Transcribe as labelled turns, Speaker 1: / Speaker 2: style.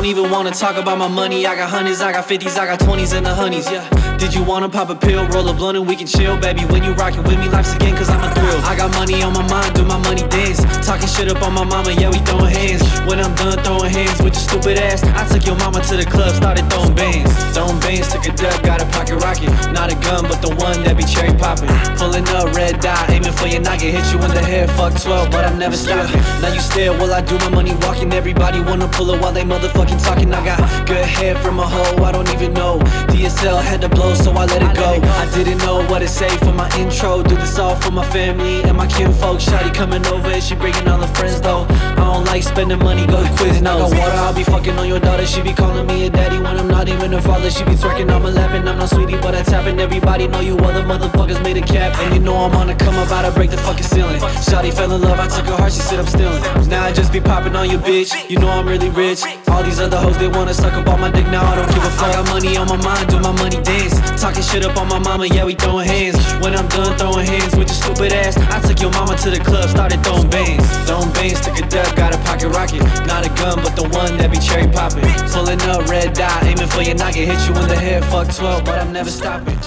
Speaker 1: even wanna talk about my money. I got hundreds, I got 50s, I got 20s and the honeys, yeah. Did you wanna pop a pill, roll a blunt and we can chill? Baby, when you rockin' with me, life's a game cause I'm a thrill. I got money on my mind, do my money dance. Talking shit up on my mama, yeah, we throwing hands. When I'm done throwing hands with your stupid ass, I took your mama to the club, started throwing bands. Throwing bands, took a dub, got a pocket rocket. Not a gun, but the one that be cherry poppin'. Pulling up, red dot, aiming for your noggin. Hit you in the head, fuck 12, but I'm never stopping. Now you stare while I do my money walking. Everybody wanna pull up while they motherfucking talking. I got good head from a hoe, I don't even know. DSL had to blow, so I let it go. I didn't know what to say for my intro. Do this all for my family and my kinfolk. Shawty coming over and she bringing all her friends though. I don't like spending money, go to Quiznos. I got water, I'll be fucking on your daughter. She be calling me a daddy when I'm not even her father. She be twerking on my lap and I'm not sweetie, but I tapping. Everybody know you other motherfuckers made a cap. And you know I'm on the come up, about to break the fucking ceiling. Shawty fell in love, I took her heart, she said I'm stealing. Now I just be popping on your bitch, you know I'm really rich. All these other hoes, they wanna suck up all my dick, now I don't give a fuck. I got money on my mind, do my money dance. Talking shit up on my mama, yeah, we throwing hands. When I'm done throwing hands with your stupid ass, I took your mama to the club, started throwing bands. Throwing bands, took a dub, got a pocket rocket. Not a gun, but the one that be cherry poppin'. Pulling up, red dot, aiming for your noggin. Hit you in the head, fuck 12, but I'm never stopping.